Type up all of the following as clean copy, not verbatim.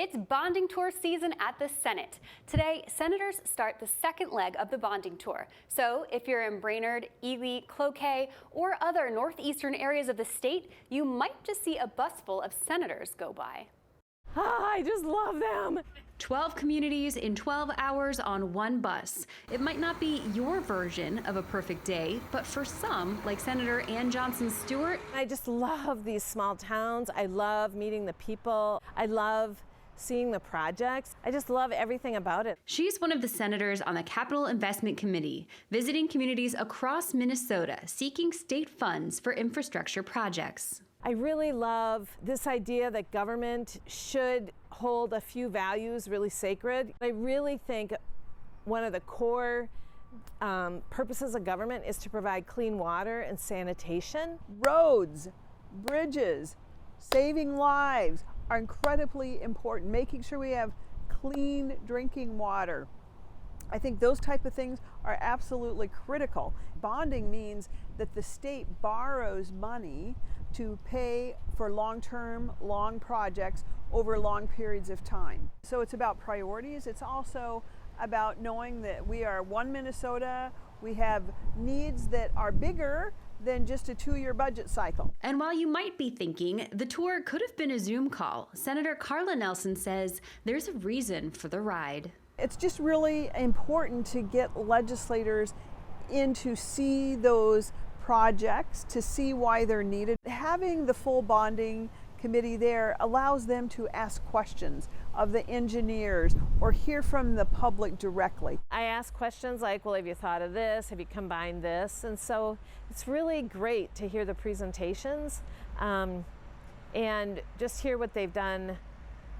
It's bonding tour season at the Senate. Today, senators start the second leg of the bonding tour. So if you're in Brainerd, Ely, Cloquet, or other northeastern areas of the state, you might just see a bus full of senators go by. I just love them. 12 communities in 12 hours on one bus. It might not be your version of a perfect day, but for some, like Senator Ann Johnson Stewart, I just love these small towns. I love meeting the people. I love seeing the projects. I just love everything about it. She's one of the senators on the Capital Investment Committee, visiting communities across Minnesota, seeking state funds for infrastructure projects. I really love this idea that government should hold a few values really sacred. I really think one of the core purposes of government is to provide clean water and sanitation. Roads, bridges, saving lives are incredibly important. Making sure we have clean drinking water. I think those type of things are absolutely critical. Bonding means that the state borrows money to pay for long-term, long projects over long periods of time. So it's about priorities. It's also about knowing that we are one Minnesota. We have needs that are bigger than just a 2-year budget cycle. And while you might be thinking the tour could have been a Zoom call, Senator Carla Nelson says there's a reason for the ride. It's just really important to get legislators in to see those projects, to see why they're needed. Having the full bonding committee there allows them to ask questions of the engineers or hear from the public directly. I ask questions like, well, have you thought of this? Have you combined this? And so it's really great to hear the presentations and just hear what they've done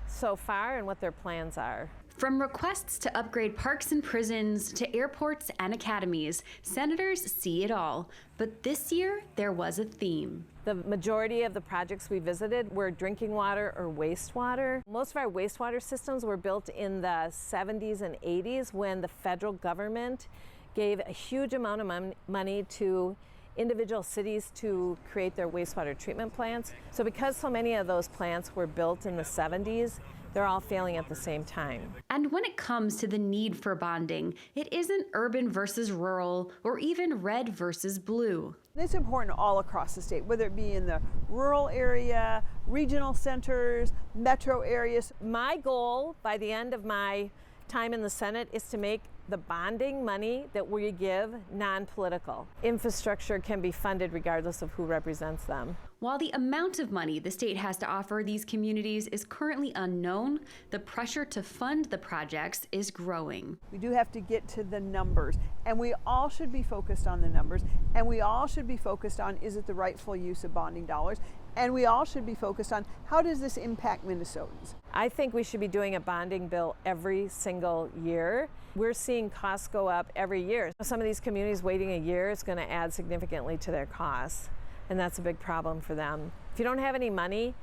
so far and what their plans are. From requests to upgrade parks and prisons to airports and academies, senators see it all. But this year, there was a theme. The majority of the projects we visited were drinking water or wastewater. Most of our wastewater systems were built in the 70s and 80s when the federal government gave a huge amount of money to individual cities to create their wastewater treatment plants. So because so many of those plants were built in the 70s, they're all failing at the same time. And when it comes to the need for bonding, it isn't urban versus rural or even red versus blue. It's important all across the state, whether it be in the rural area, regional centers, metro areas. My goal by the end of my time in the Senate is to make the bonding money that we give non-political. Infrastructure can be funded regardless of who represents them. While the amount of money the state has to offer these communities is currently unknown, the pressure to fund the projects is growing. We do have to get to the numbers, and we all should be focused on the numbers, and we all should be focused on, is it the rightful use of bonding dollars? And we all should be focused on, how does this impact Minnesotans? I think we should be doing a bonding bill every single year. We're seeing costs go up every year. Some of these communities waiting a year is going to add significantly to their costs, and that's a big problem for them. If you don't have any money,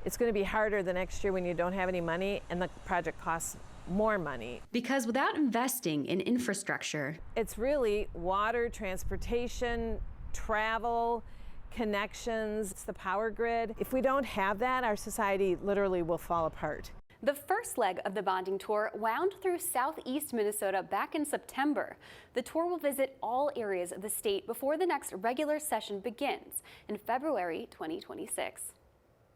it's going to be harder the next year when you don't have any money and the project costs more money. Because without investing in infrastructure, it's really water, transportation, travel, connections, it's the power grid. If we don't have that, our society literally will fall apart. the first leg of the bonding tour wound through southeast Minnesota back in September. The tour will visit all areas of the state before the next regular session begins in February 2026.